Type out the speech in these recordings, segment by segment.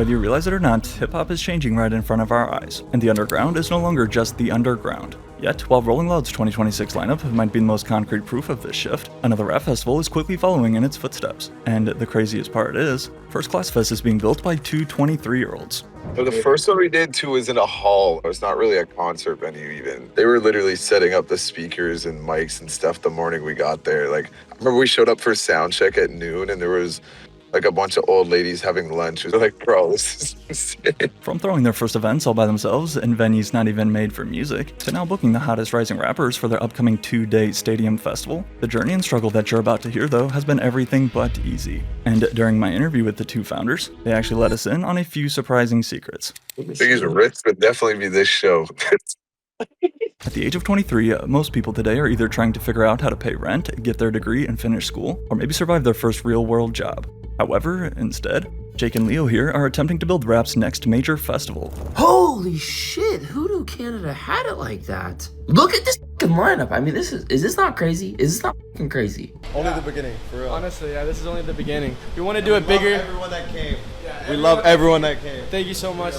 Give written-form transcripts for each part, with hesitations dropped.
Whether you realize it or not, hip-hop is changing right in front of our eyes, and the underground is no longer just the underground. Yet, while Rolling Loud's 2026 lineup might be the most concrete proof of this shift, another rap festival is quickly following in its footsteps. And the craziest part is, First Class Fest is being built by two 23-year-olds. So the first one we did too was in a hall. It's not really a concert venue even. They were literally setting up the speakers and mics and stuff the morning we got there. Like, I remember we showed up for sound check at noon and there was like a bunch of old ladies having lunch. We were like, bro, this is insane. From throwing their first events all by themselves in venues not even made for music, to now booking the hottest rising rappers for their upcoming 2-day stadium festival, the journey and struggle that you're about to hear though has been everything but easy. And during my interview with the two founders, they actually let us in on a few surprising secrets. Biggest risk would definitely be this show. At the age of 23, most people today are either trying to figure out how to pay rent, get their degree, and finish school, or maybe survive their first real-world job. However, instead, Jake and Leo here are attempting to build rap's next major festival. Holy shit, who knew Canada had it like that? Look at this fucking lineup. I mean, is this not crazy? Is this not fucking crazy? Only the beginning, for real. Honestly, yeah, this is only the beginning. We want to do it bigger. Everyone that came. We love everyone that came. Thank you so much.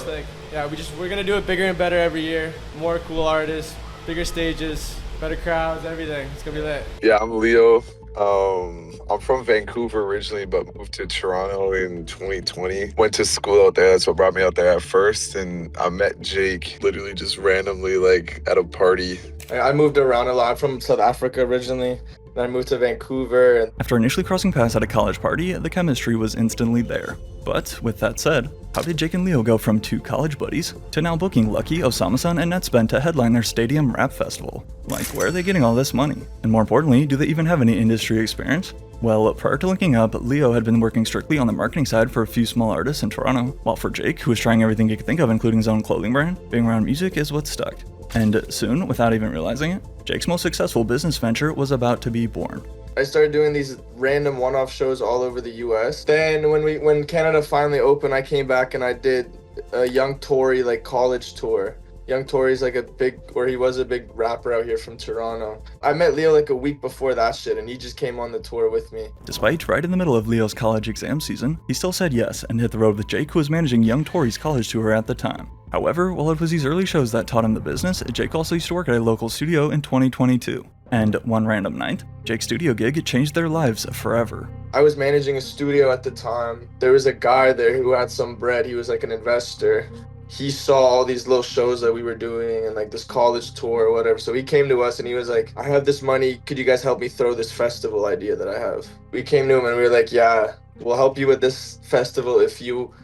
We're gonna do it bigger and better every year. More cool artists, bigger stages, better crowds, everything. It's gonna be lit. Yeah, I'm Leo. I'm from Vancouver originally, but moved to Toronto in 2020. Went to school out there. That's what brought me out there at first. And I met Jake literally just randomly, like at a party. I moved around a lot from South Africa originally. Then I moved to Vancouver. After initially crossing paths at a college party, the chemistry was instantly there. But with that said, how did Jake and Leo go from two college buddies to now booking Lucky, Osama-san, and Netsben to headline their stadium rap festival? Like, where are they getting all this money? And more importantly, do they even have any industry experience? Well, prior to linking up, Leo had been working strictly on the marketing side for a few small artists in Toronto, while for Jake, who was trying everything he could think of, including his own clothing brand, being around music is what stuck. And soon, without even realizing it, Jake's most successful business venture was about to be born. I started doing these random one-off shows all over the US. Then when Canada finally opened, I came back and I did a Young Tory like college tour. Young Tory's like he was a big rapper out here from Toronto. I met Leo like a week before that shit and he just came on the tour with me. Despite right in the middle of Leo's college exam season, he still said yes and hit the road with Jake, who was managing Young Tory's college tour at the time. However, while it was these early shows that taught him the business, Jake also used to work at a local studio in 2022. And one random night, Jake's studio gig changed their lives forever. I was managing a studio at the time. There was a guy there who had some bread. He was like an investor. He saw all these little shows that we were doing and like this college tour or whatever. So he came to us and he was like, I have this money. Could you guys help me throw this festival idea that I have? We came to him and we were like, yeah, we'll help you with this festival if you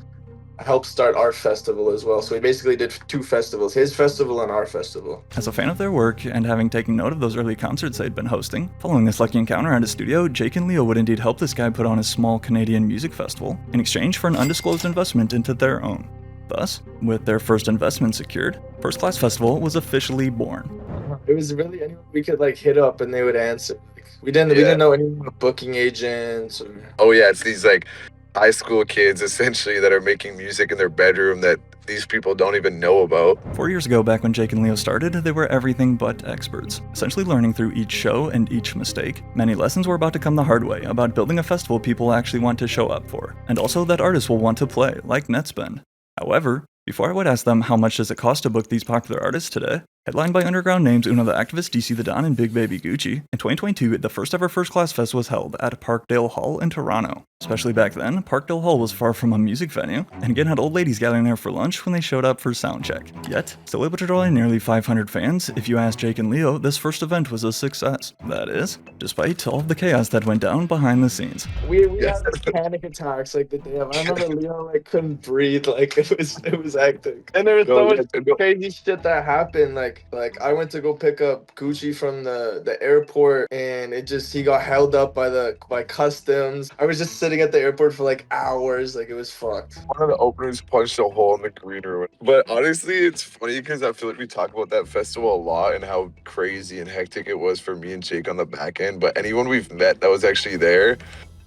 help start our festival as well. So we basically did two festivals, his festival and our festival. As a fan of their work and having taken note of those early concerts they'd been hosting, following this lucky encounter at his studio, Jake and Leo would indeed help this guy put on his small Canadian music festival in exchange for an undisclosed investment into their own. Thus, with their first investment secured, First Class Festival was officially born. It was really anyone we could like hit up and they would answer. We didn't know anyone about booking agents or... Oh yeah, it's these like high school kids essentially that are making music in their bedroom that these people don't even know about. 4 years ago, back when Jake and Leo started, they were everything but experts, essentially learning through each show and each mistake. Many lessons were about to come the hard way about building a festival people actually want to show up for, and also that artists will want to play, like Netsben. However, before I would ask them how much does it cost to book these popular artists today, headlined by underground names Uno the Activist, DC the Don, and Big Baby Gucci, in 2022, the first ever First Class Fest was held at Parkdale Hall in Toronto. Especially back then, Parkdale Hall was far from a music venue, and again had old ladies gathering there for lunch when they showed up for soundcheck. Yet, still able to draw in nearly 500 fans, if you ask Jake and Leo, this first event was a success. That is, despite all of the chaos that went down behind the scenes. We had like panic attacks like the day of. I remember Leo like couldn't breathe, like it was hectic. And there was so much crazy shit that happened. Like I went to go pick up Gucci from the airport and he got held up by customs. I was just sitting at the airport for like hours, like it was fucked. One of the openers punched a hole in the green room. But honestly, it's funny because I feel like we talk about that festival a lot and how crazy and hectic it was for me and Jake on the back end. But anyone we've met that was actually there,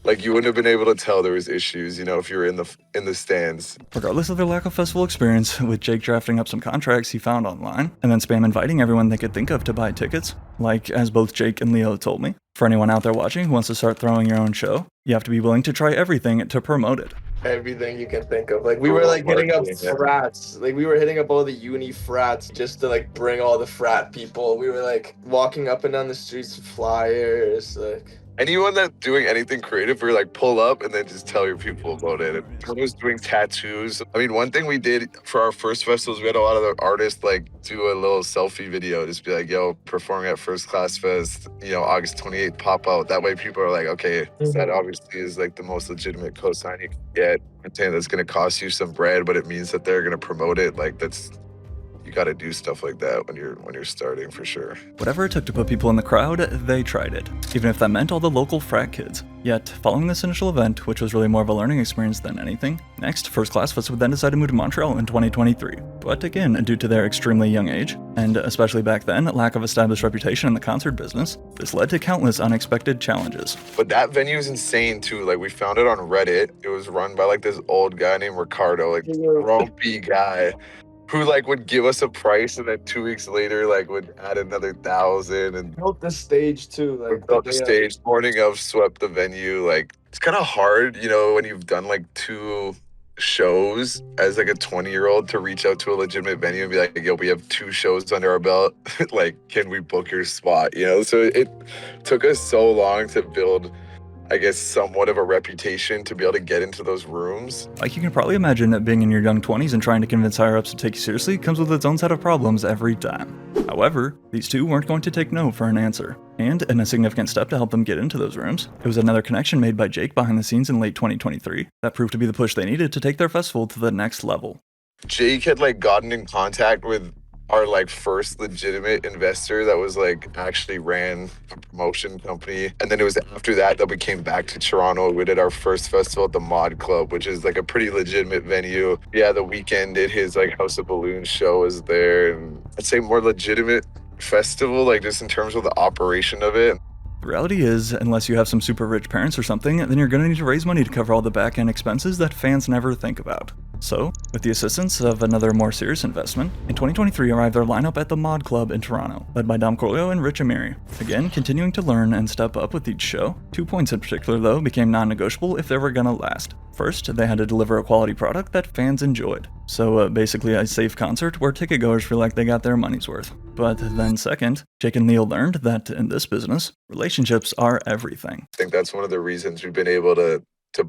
like you wouldn't have been able to tell there was issues, you know, if you were in the stands. Regardless of their lack of festival experience, with Jake drafting up some contracts he found online, and then spam inviting everyone they could think of to buy tickets, like as both Jake and Leo told me. For anyone out there watching who wants to start throwing your own show, you have to be willing to try everything to promote it. everything you can think of. Like we were like hitting up Marketing, yeah. frats. Like we were hitting up all the uni frats just to like bring all the frat people. We were like walking up and down the streets with flyers. Like Anyone that's doing anything creative, we're like pull up and then just tell your people about it. I was doing tattoos. I mean, one thing we did for our first festivals, we had a lot of the artists like do a little selfie video, just be like, yo, performing at First Class Fest, you know, August 28th, pop out. That way people are like, okay, that obviously is like the most legitimate cosign you can get. I'm saying that's gonna cost you some bread, but it means that they're gonna promote it. Like you got to do stuff like that when you're starting for sure. Whatever it took to put people in the crowd, they tried it, even if that meant all the local frat kids. Yet, following this initial event, which was really more of a learning experience than anything, next, First Class Fest would then decide to move to Montreal in 2023. But again, due to their extremely young age, and especially back then, lack of established reputation in the concert business, this led to countless unexpected challenges. But that venue is insane too. Like we found it on Reddit. It was run by like this old guy named Ricardo, like grumpy guy, who like would give us a price and then 2 weeks later like would add another 1,000 and built the stage too. Like built the stage. Morning of swept the venue. Like it's kind of hard, you know, when you've done like 2 shows as like a 20-year-old to reach out to a legitimate venue and be like, yo, we have 2 shows under our belt. Like, can we book your spot? You know, so it took us so long to build, I guess, somewhat of a reputation to be able to get into those rooms. Like you can probably imagine that being in your young 20s and trying to convince higher-ups to take you seriously comes with its own set of problems every time. However, these two weren't going to take no for an answer. And in a significant step to help them get into those rooms, it was another connection made by Jake behind the scenes in late 2023 that proved to be the push they needed to take their festival to the next level. Jake had like gotten in contact with our like first legitimate investor that was like actually ran a promotion company. And then it was after that we came back to Toronto. We did our first festival at the Mod Club, which is like a pretty legitimate venue. Yeah, The Weeknd did his like House of Balloons show was there. And I'd say more legitimate festival, like just in terms of the operation of it. The reality is, unless you have some super rich parents or something, then you're gonna need to raise money to cover all the back-end expenses that fans never think about. So, with the assistance of another more serious investment, in 2023 arrived their lineup at the Mod Club in Toronto, led by Dom Corleo and Rich Amiri. Again, continuing to learn and step up with each show. 2 points in particular, though, became non-negotiable if they were gonna last. First, they had to deliver a quality product that fans enjoyed. So basically a safe concert where ticketgoers feel like they got their money's worth. But then second, Jake and Leo learned that in this business, relationships are everything. I think that's one of the reasons we've been able to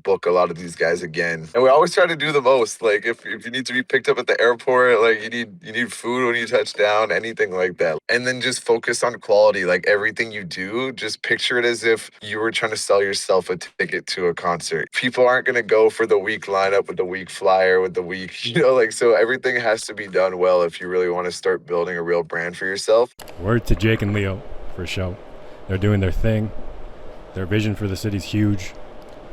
book a lot of these guys again. And we always try to do the most. Like if you need to be picked up at the airport, like you need food when you touch down, anything like that. And then just focus on quality. Like everything you do, just picture it as if you were trying to sell yourself a ticket to a concert. People aren't gonna go for the weak lineup with the weak flyer, with the weak, you know, like so everything has to be done well if you really want to start building a real brand for yourself. Word to Jake and Leo for show. They're doing their thing. Their vision for the city's huge.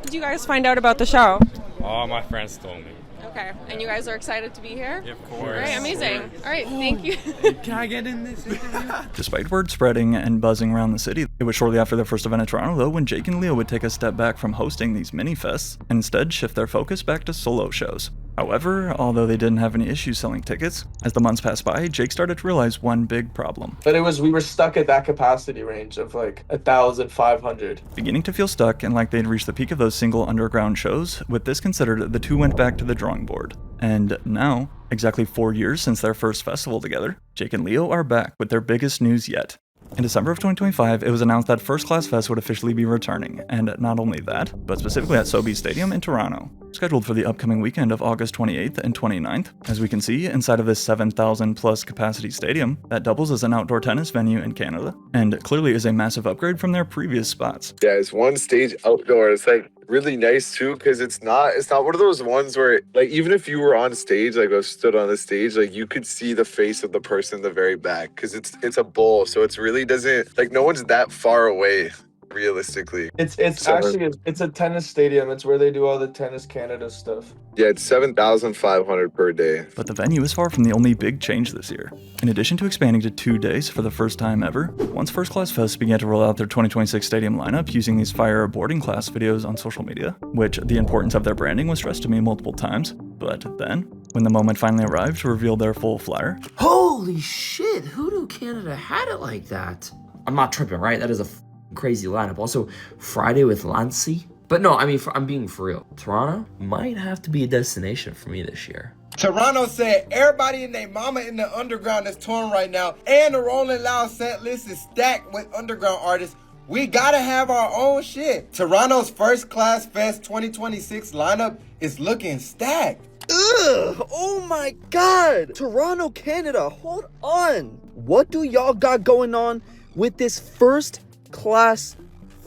Did you guys find out about the show? Oh, my friends told me. Okay, and you guys are excited to be here? Yeah, of course. All right, amazing. All right, thank you. Can I get in this interview? Despite word spreading and buzzing around the city, it was shortly after their first event in Toronto, though, when Jake and Leo would take a step back from hosting these mini-fests and instead shift their focus back to solo shows. However, although they didn't have any issues selling tickets, as the months passed by, Jake started to realize one big problem. But we were stuck at that capacity range of like 1,500. Beginning to feel stuck and like they'd reached the peak of those single underground shows, with this considered, the two went back to the drawing board. And now, exactly 4 years since their first festival together, Jake and Leo are back with their biggest news yet. In December of 2025, it was announced that First Class Fest would officially be returning, and not only that, but specifically at Sobeys Stadium in Toronto, scheduled for the upcoming weekend of August 28th and 29th. As we can see, inside of this 7,000 plus capacity stadium, that doubles as an outdoor tennis venue in Canada, and clearly is a massive upgrade from their previous spots. Yeah, it's one stage outdoor. It's like really nice too, because it's not one of those ones where like even if you were on stage, like I stood on the stage, like you could see the face of the person in the very back, because it's a bowl, so it's really doesn't like no one's that far away realistically. It's a tennis stadium. It's where they do all the Tennis Canada stuff. Yeah, it's 7,500 per day. But the venue is far from the only big change this year. In addition to expanding to 2 days for the first time ever, once First Class Fest began to roll out their 2026 stadium lineup using these fire boarding class videos on social media, which the importance of their branding was stressed to me multiple times, but then, when the moment finally arrived to reveal their full flyer, Holy shit, Hoodoo Canada had it like that. I'm not tripping, right? That is a crazy lineup. Also, Friday with Lancy. But no, I mean, I'm being for real. Toronto might have to be a destination for me this year. Toronto said everybody and their mama in the underground is touring right now, and the Rolling Loud set list is stacked with underground artists. We gotta have our own shit. Toronto's First Class Fest 2026 lineup is looking stacked. Ugh! Oh my god! Toronto, Canada, hold on! What do y'all got going on with this First Class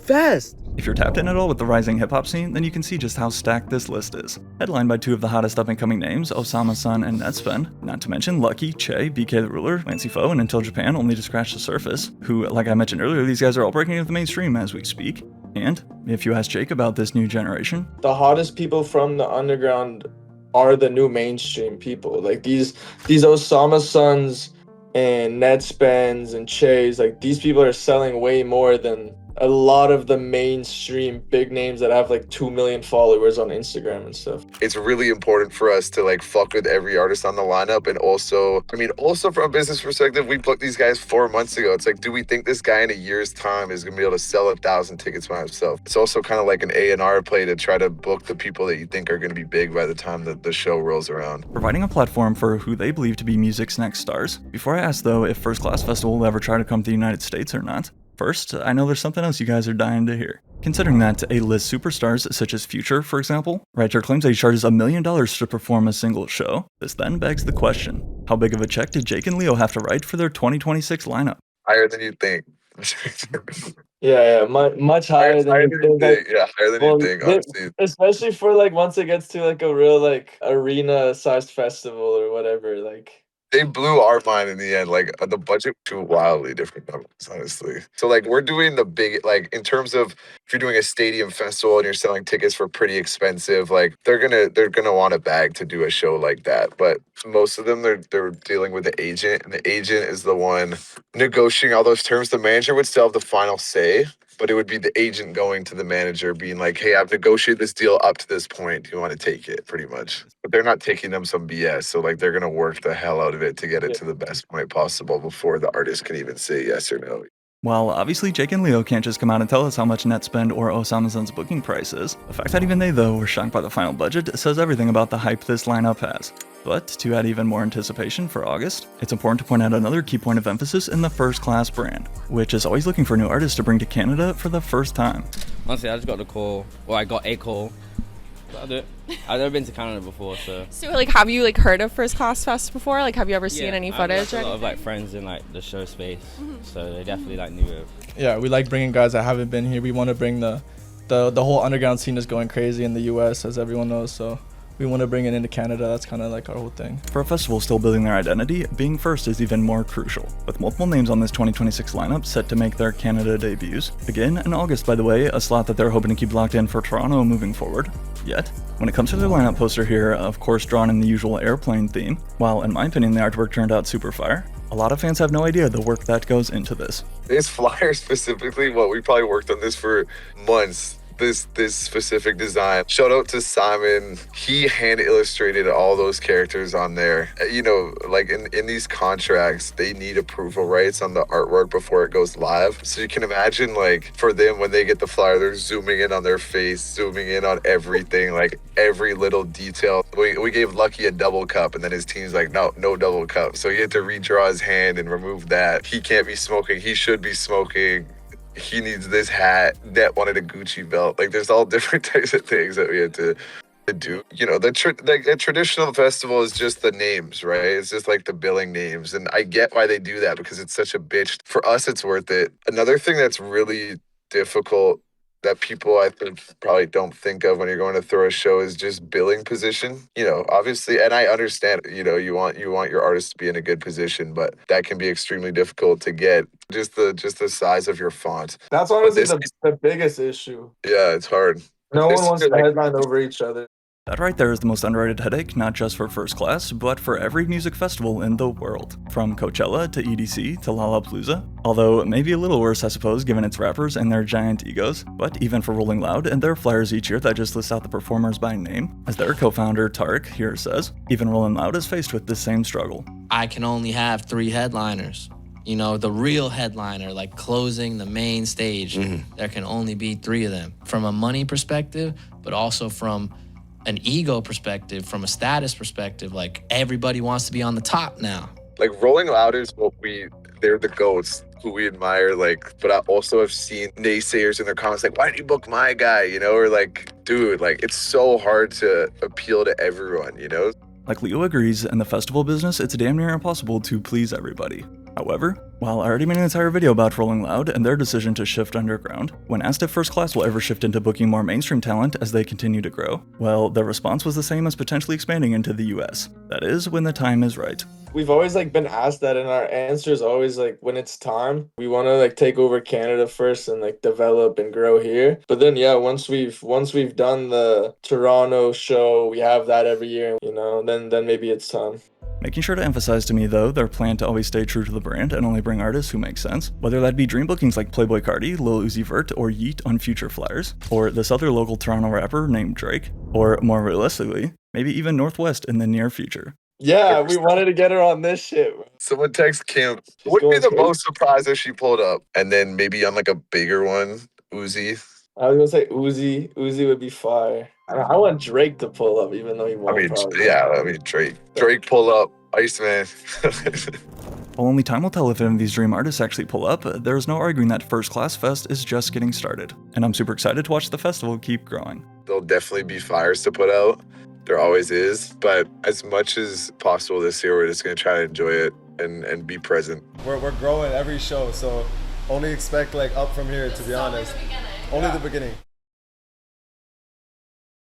Fest? If you're tapped in at all with the rising hip-hop scene, then you can see just how stacked this list is. Headlined by two of the hottest up-and-coming names, Osama Sun and Netspend, not to mention Lucky, Che, BK the Ruler, Lancey Foe, and Until Japan only to scratch the surface, who, like I mentioned earlier, these guys are all breaking into the mainstream as we speak. And, if you ask Jake about this new generation, The hottest people from the underground are the new mainstream people. Like these Osama Suns and Netspends and Che's, like these people are selling way more than a lot of the mainstream big names that have like 2 million followers on Instagram and stuff. It's really important for us to like fuck with every artist on the lineup. And also from a business perspective, we booked these guys 4 months ago. It's like, do we think this guy in a year's time is gonna be able to sell 1,000 tickets by himself? It's also kind of like an A&R play to try to book the people that you think are gonna be big by the time that the show rolls around. providing a platform for who they believe to be music's next stars. Before I ask though if First Class Festival will ever try to come to the United States or not, first, I know there's something else you guys are dying to hear. Considering that A-list superstars such as Future, for example, Riot claims that he charges $1 million to perform a single show, this then begs the question, how big of a check did Jake and Leo have to write for their 2026 lineup? Higher than you think. Much higher than you think. Yeah, higher than you think, honestly. Especially for like once it gets to like a real like arena-sized festival or whatever, like. They blew our mind in the end. Like the budget was too wildly different numbers, honestly. So like we're doing the big, like in terms of if you're doing a stadium festival and you're selling tickets for pretty expensive, like they're gonna want a bag to do a show like that. But most of them they're dealing with the agent, and the agent is the one negotiating all those terms. The manager would still have the final say, but it would be the agent going to the manager being like, hey, I've negotiated this deal up to this point. Do you want to take it? Pretty much. But they're not taking them some BS. So like they're going to work the hell out of it to get it to the best point possible before the artist can even say yes or no. While obviously Jake and Leo can't just come out and tell us how much Netspend or Osama Sun's booking price is, the fact that even they though were shocked by the final budget says everything about the hype this lineup has. But to add even more anticipation for August, it's important to point out another key point of emphasis in the First Class brand, which is always looking for new artists to bring to Canada for the first time. Honestly, I just got the call, or I got a call. I'll do it. I've never been to Canada before, so. So, like, have you like heard of First Class Fest before? Like, have you ever seen any I have, footage? like, or a lot of anything? like friends in like the show space, so they definitely like knew it. Yeah, we like bringing guys that haven't been here. We want to bring the whole underground scene is going crazy in the US, as everyone knows, so we want to bring it into Canada. That's kind of like our whole thing. For a festival still building their identity, being first is even more crucial, with multiple names on this 2026 lineup set to make their Canada debuts. Again, in August, by the way, a slot that they're hoping to keep locked in for Toronto moving forward. Yet, when it comes to their lineup poster here, of course drawn in the usual airplane theme, while in my opinion the artwork turned out super fire, a lot of fans have no idea the work that goes into this. This flyer specifically, we probably worked on this for months. This specific design. Shout out to Simon. He hand illustrated all those characters on there. You know, like in these contracts, they need approval rights on the artwork before it goes live. So you can imagine, like, for them, when they get the flyer, they're zooming in on their face, zooming in on everything, like every little detail. We gave Lucky a double cup, and then his team's like, no double cup. So he had to redraw his hand and remove that. He can't be smoking. He should be smoking. He needs this hat. Net wanted a Gucci belt. Like, there's all different types of things that we had to do. You know, the traditional festival is just the names, right? It's just like the billing names. And I get why they do that, because it's such a bitch. For us, it's worth it. Another thing that's really difficult that people, I think, probably don't think of when you're going to throw a show is just billing position. You know, obviously, and I understand, you know, you want your artist to be in a good position, but that can be extremely difficult to get. Just the size of your font. That's honestly the biggest issue. Yeah, it's hard. No one wants to headline over each other. That right there is the most underrated headache, not just for First Class, but for every music festival in the world. From Coachella to EDC to Lollapalooza. Although maybe a little worse, I suppose, given its rappers and their giant egos. But even for Rolling Loud and their flyers each year that just list out the performers by name. As their co-founder, Tarek, here says, even Rolling Loud is faced with this same struggle. I can only have 3 headliners. You know, the real headliner, like closing the main stage, there can only be 3 of them. From a money perspective, but also from an ego perspective, from a status perspective, like everybody wants to be on the top now. Like Rolling Loud is they're the GOATs who we admire, like, but I also have seen naysayers in their comments like, why did you book my guy? You know, or like, dude, like it's so hard to appeal to everyone, you know? Like Leo agrees, in the festival business, it's damn near impossible to please everybody. However, while I already made an entire video about Rolling Loud and their decision to shift underground, when asked if First Class will ever shift into booking more mainstream talent as they continue to grow, well, their response was the same as potentially expanding into the US. That is, when the time is right. We've always like been asked that, and our answer is always like, when it's time, we want to like take over Canada first and like develop and grow here. But then yeah, once we've done the Toronto show, we have that every year, you know, then maybe it's time. Making sure to emphasize to me, though, their plan to always stay true to the brand and only bring artists who make sense, whether that be dream bookings like Playboi Carti, Lil Uzi Vert, or Yeet on future flyers, or this other local Toronto rapper named Drake, or more realistically, maybe even Northwest in the near future. Yeah, we wanted to get her on this shit. Someone text Kim, wouldn't be the most surprised if she pulled up, and then maybe on like a bigger one, Uzi. I was gonna say Uzi. Uzi would be fire. I want Drake to pull up, even though he won't. Drake pull up, Iceman. While only time will tell if any of these dream artists actually pull up, there's no arguing that First Class Fest is just getting started, and I'm super excited to watch the festival keep growing. There'll definitely be fires to put out. There always is, but as much as possible this year, we're just gonna try to enjoy it and be present. We're growing every show, so only expect like up from here, to be honest. Only the beginning.